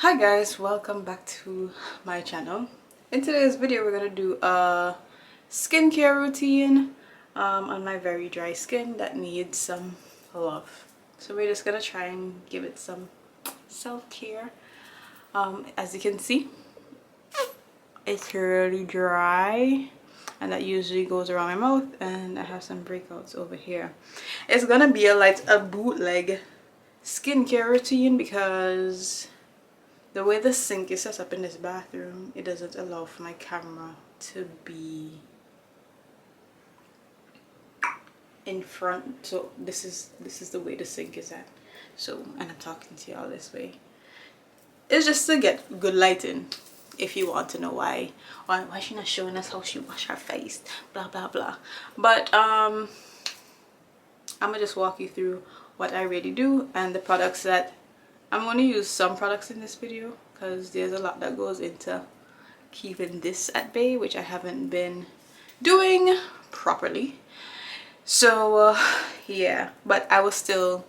Hi guys, welcome back to my channel. In today's video we're going to do a skincare routine on my very dry skin that needs some love. So we're just going to try and give it some self-care. As you can see, it's really dry and that usually goes around my mouth, and I have some breakouts over here. It's going to be a bootleg skincare routine because the way the sink is set up in this bathroom, it doesn't allow for my camera to be in front. So this is the way the sink is at. So, and I'm talking to y'all this way. It's just to get good lighting. If you want to know why she not showing us how she wash her face, blah blah blah. But I'm gonna just walk you through what I really do and the products that I'm going to use. Some products in this video because there's a lot that goes into keeping this at bay, which I haven't been doing properly. So yeah, but I will still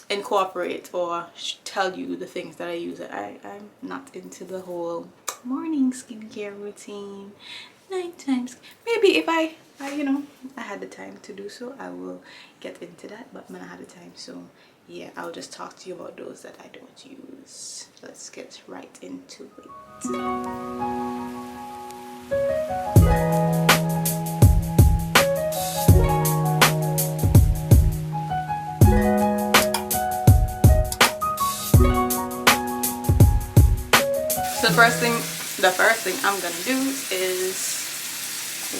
incorporate or tell you the things that I use. I'm not into the whole morning skincare routine, nighttime. Maybe if I had the time to do so, I will get into that, but when I had the time, so yeah, I'll just talk to you about those that I don't use. Let's get right into it. So the first thing I'm gonna do is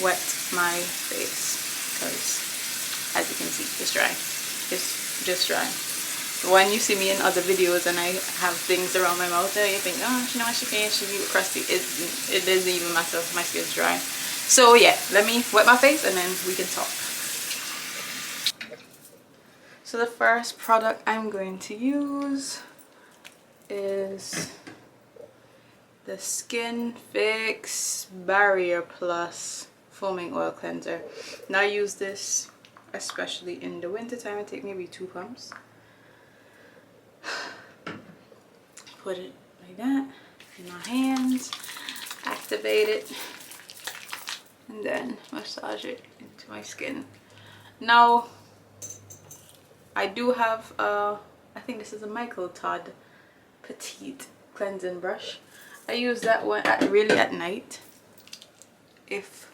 wet my face because, as you can see, it's dry. It's just dry. When you see me in other videos and I have things around my mouth, you think, oh, she knows she can't, she be crusty. It doesn't even matter. My skin's dry. So yeah, let me wet my face and then we can talk. So the first product I'm going to use is the Skin Fix Barrier Plus Foaming Oil Cleanser. Now I use this especially in the winter time. I take maybe 2 pumps. Put it like that in my hands, activate it, and then massage it into my skin. Now I do have I think this is a Michael Todd Petite cleansing brush. I use that one really at night if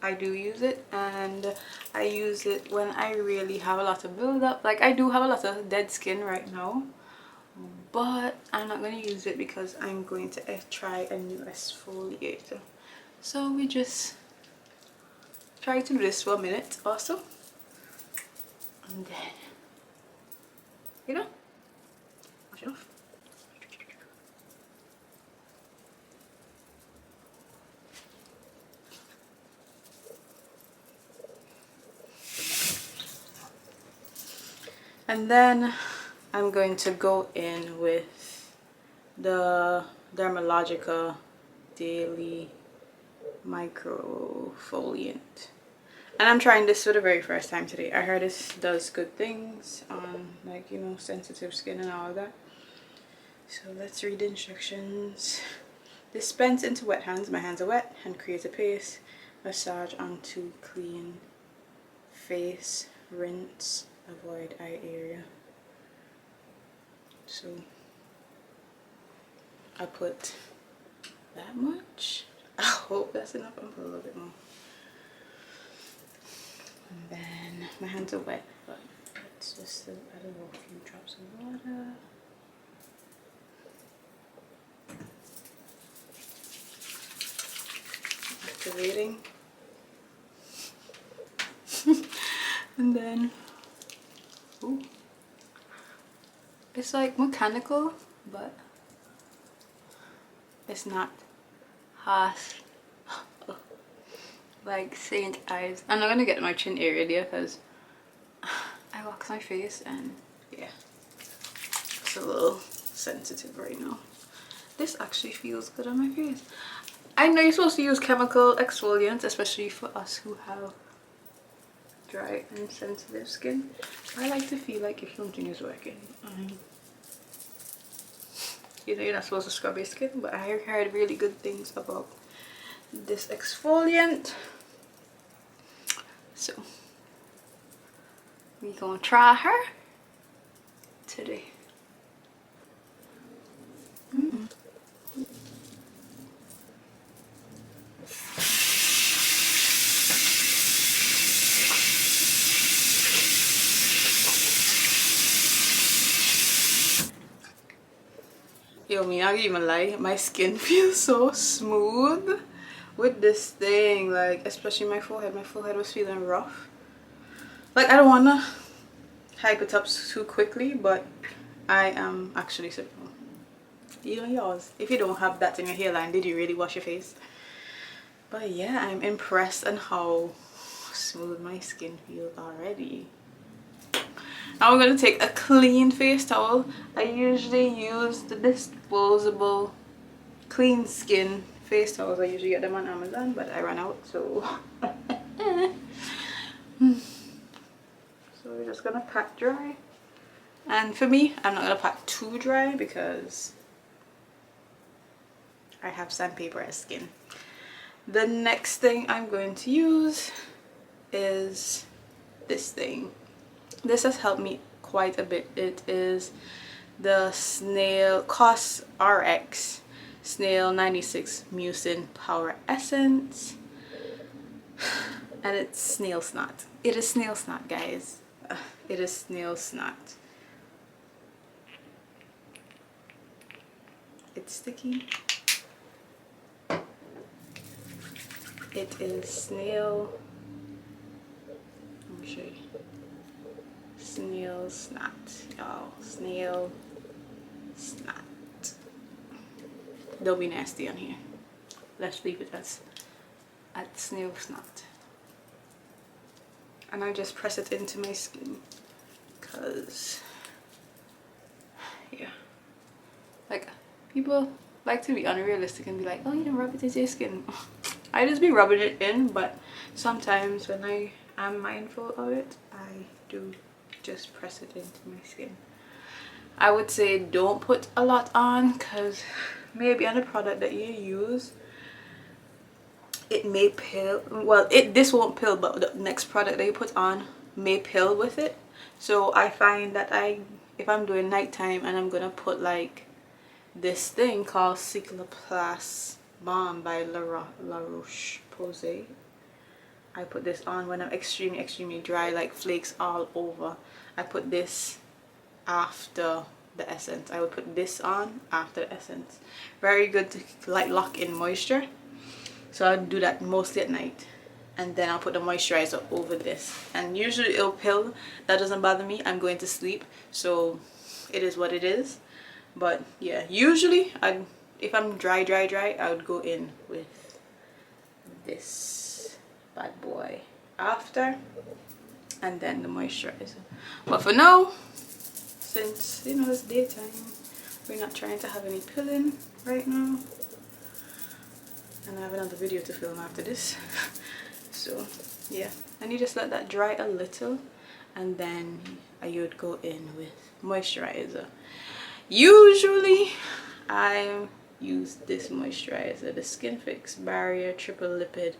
I do use it, and I use it when I really have a lot of buildup. Like, I do have a lot of dead skin right now, but I'm not going to use it because I'm going to try a new exfoliator. So we just try to do this for a minute or so, and then wash it off. And then I'm going to go in with the Dermalogica Daily Microfoliant. And I'm trying this for the very first time today. I heard this does good things on, like, sensitive skin and all that. So let's read the instructions. Dispense into wet hands. My hands are wet. And create a paste. Massage onto clean face. Rinse. Avoid eye area. So I put that much. I hope that's enough. I'm gonna put a little bit more. And then my hands are wet, but let's just add a few drops of water. Activating. And then ooh, it's like mechanical, but it's not harsh like Saint Eyes. I'm not gonna get my chin area there because I wax my face and yeah, it's a little sensitive right now. This actually feels good on my face. I know you're supposed to use chemical exfoliants, especially for us who have dry and sensitive skin. I like to feel like if something is working, I'm You know, you're not supposed to scrub your skin, but I heard really good things about this exfoliant. So we gonna try her today. Yo, me not even lie, my skin feels so smooth with this thing, like especially my forehead. My forehead was feeling rough. Like, I don't wanna hype it up too quickly, but I am actually surprised. You know, yours, if you don't have that in your hairline, did you really wash your face? But yeah, I'm impressed on how smooth my skin feels already. Now we're going to take a clean face towel. I usually use the disposable clean skin face towels. I usually get them on Amazon, but I ran out, so so we're just gonna pat dry. And for me, I'm not gonna pat too dry because I have sandpaper as skin. The next thing I'm going to use is this thing. This has helped me quite a bit. It is the Snail COS RX Snail 96 Mucin Power Essence, and it's Snail Snot. It is Snail Snot, guys. It is Snail Snot. It's sticky. It is snail. Let me show you. Snail Snot, y'all. Snail Snot. Don't be nasty on here. Let's leave it as at Snail Snot. And I just press it into my skin, cause yeah, like people like to be unrealistic and be like, oh, you don't rub it into your skin. I just be rubbing it in, but sometimes when I am mindful of it, I do just press it into my skin. I would say don't put a lot on, because maybe on the product that you use it may pill. Well, this won't pill, but the next product that you put on may pill with it. So I find that if I'm doing nighttime and I'm gonna put like this thing called Cycloplast Balm by La Roche-Posay, I put this on when I'm extremely dry, like flakes all over. I put this after the essence. I would put this on after the essence. Very good to like lock in moisture. So I'll do that mostly at night, and then I'll put the moisturizer over this, and usually it'll pill. That doesn't bother me. I'm going to sleep, so it is what it is. But yeah, usually if I'm dry, I would go in with this bad boy after, and then the moisturizer. But for now, since you know it's daytime, we're not trying to have any pilling right now, and I have another video to film after this. So yeah, and you just let that dry a little, and then you would go in with moisturizer. Usually I use this moisturizer, the Skin Fix Barrier Triple Lipid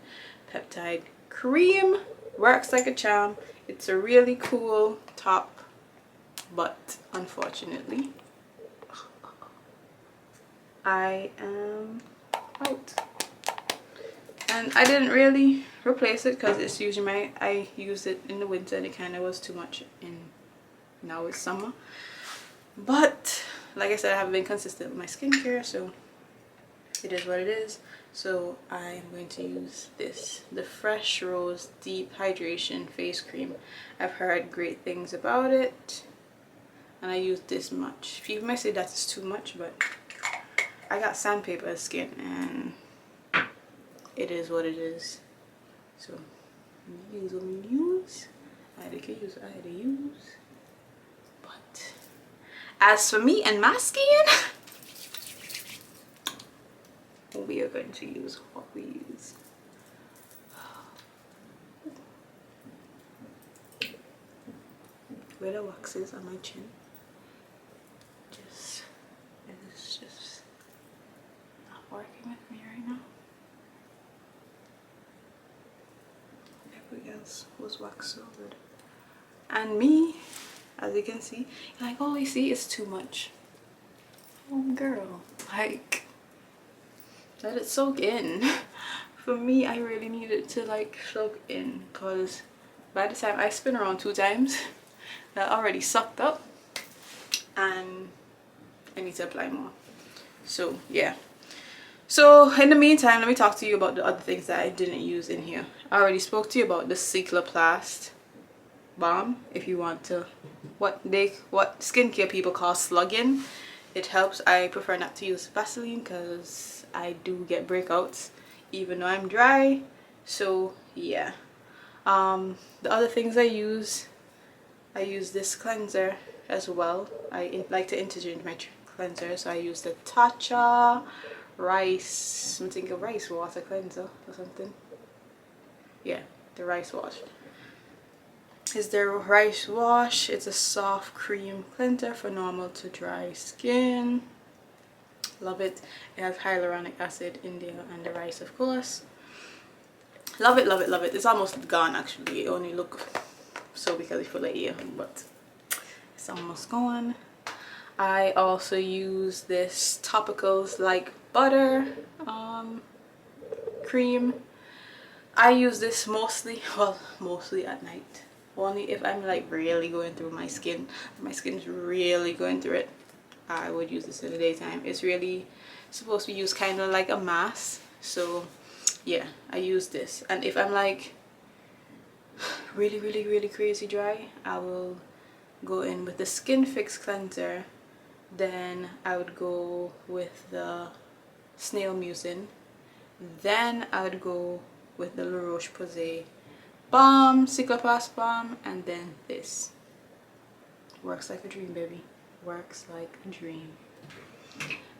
Peptide Cream. Works like a charm. It's a really cool top, but unfortunately I am out, and I didn't really replace it because it's usually I used it in the winter and it kind of was too much now it's summer. But like I said, I haven't been consistent with my skincare, so it is what it is. So I'm going to use this, the Fresh Rose Deep Hydration Face Cream. I've heard great things about it, and I use this much. People may say that's too much, but I got sandpaper skin, and it is what it is. So use what you use. I had to use. But as for me and my skin, we are going to use what we use. Where the wax is on my chin, it's just else was wax so good. And me, as you can see, like, oh, you see, it's too much. Oh girl, like, let it soak in. For me, I really need it to like soak in, because by the time I spin around 2 times, that already sucked up and I need to apply more. So yeah, so in the meantime, let me talk to you about the other things that I didn't use in here. I already spoke to you about the Cicaplast balm. If you want to, what skincare people call slugging, it helps. I prefer not to use Vaseline because I do get breakouts even though I'm dry. So yeah, the other things I use this cleanser as well. I like to interchange my cleanser, so I use the Tatcha rice, I'm thinking rice water cleanser or something. Yeah, the rice wash. Is the rice wash. It's a soft cream cleanser for normal to dry skin. Love it. It has hyaluronic acid in there and the rice, of course. Love it, love it, love it. It's almost gone actually. It only look so because it's full of air, but it's almost gone. I also use this Topicals Like Butter cream. I use this mostly at night. Only if I'm like really going through my skin's really going through it, I would use this in the daytime. It's really supposed to be used kind of like a mask, so yeah, I use this. And if I'm like really crazy dry, I will go in with the Skin Fix cleanser. Then I would go with the Snail Mucin. Then I would go with the La Roche-Posay balm, Cicaplast balm, and then this. Works like a dream, baby. Works like a dream.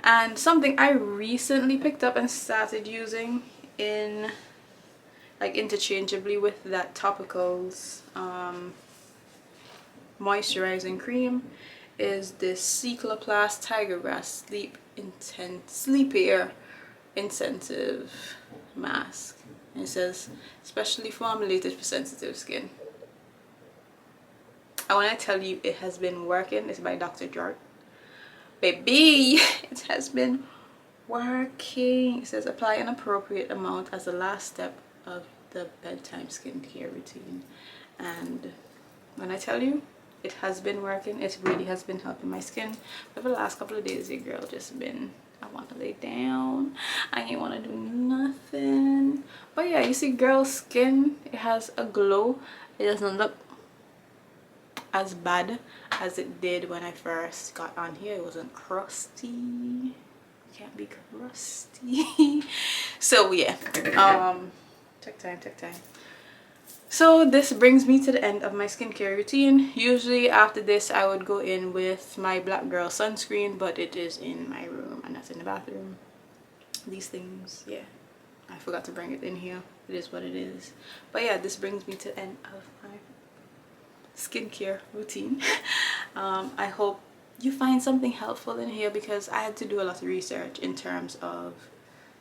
And something I recently picked up and started using in like interchangeably with that Topicals moisturizing cream is this Cicaplast Tiger Grass Sleepier Intensive Mask. And it says specially formulated for sensitive skin. And when I tell you it has been working, it's by Dr. Jart. Baby, it has been working. It says apply an appropriate amount as the last step of the bedtime skincare routine. And when I tell you it has been working, it really has been helping my skin. But for the last couple of days, your girl just been, I want to lay down, I ain't want to do nothing. But yeah, you see girl's skin, it has a glow. It doesn't look as bad as it did when I first got on here. It wasn't crusty. You can't be crusty. So yeah, take time. So this brings me to the end of my skincare routine. Usually after this I would go in with my Black Girl sunscreen, but it is in my room and that's in the bathroom. These things, yeah, I forgot to bring it in here. It is what it is. But yeah, this brings me to the end of my skincare routine. I hope you find something helpful in here because I had to do a lot of research in terms of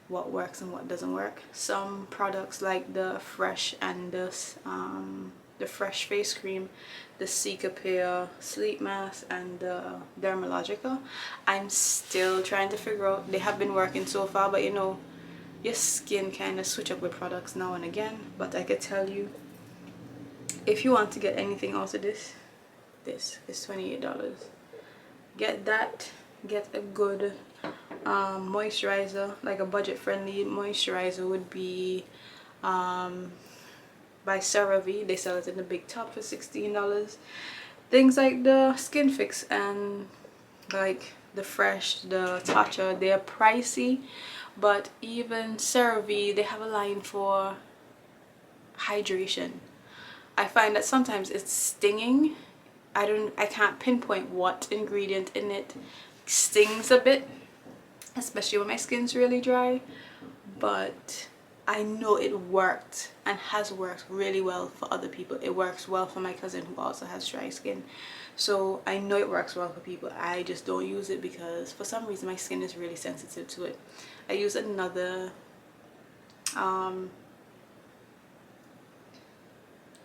what works and what doesn't work. Some products like the Fresh and the Fresh face cream, the Cicapair sleep mask, and the Dermalogica, I'm still trying to figure out. They have been working so far, but you know, your skin kind of switch up with products now and again. But I could tell you, if you want to get anything out of this is $28. Get that. Get a good moisturizer. Like a budget friendly moisturizer would be by CeraVe. They sell it in the big tub for $16. Things like the Skin Fix and like the Fresh, the Tatcha, they're pricey, but even CeraVe, they have a line for hydration. I find that sometimes it's stinging. I can't pinpoint what ingredient in it stings a bit, especially when my skin's really dry, but I know it worked and has worked really well for other people. It works well for my cousin who also has dry skin, so I know it works well for people. I just don't use it because for some reason my skin is really sensitive to it. I use another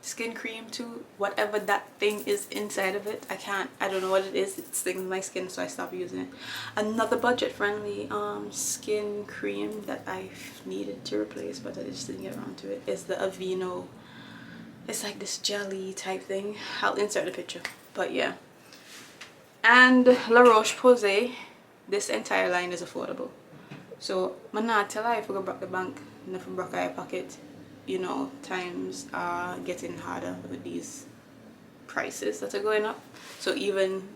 skin cream too, whatever that thing is inside of it. I don't know what it is. It stings my skin, so I stopped using it. Another budget friendly skin cream that I needed to replace, but I just didn't get around to it, is the Aveeno. It's like this jelly type thing. I'll insert the picture, but yeah. And La Roche-Posay, this entire line is affordable. So I'm not tell I forgot broke the bank, nothing broke my pocket. You know, times are getting harder with these prices that are going up. So even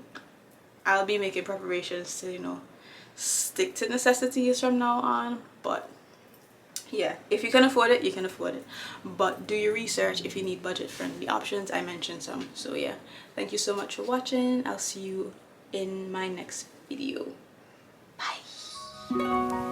I'll be making preparations to, you know, stick to necessities from now on. But yeah, if you can afford it, you can afford it. But do your research if you need budget friendly options. I mentioned some. So yeah, thank you so much for watching. I'll see you in my next video. Bye.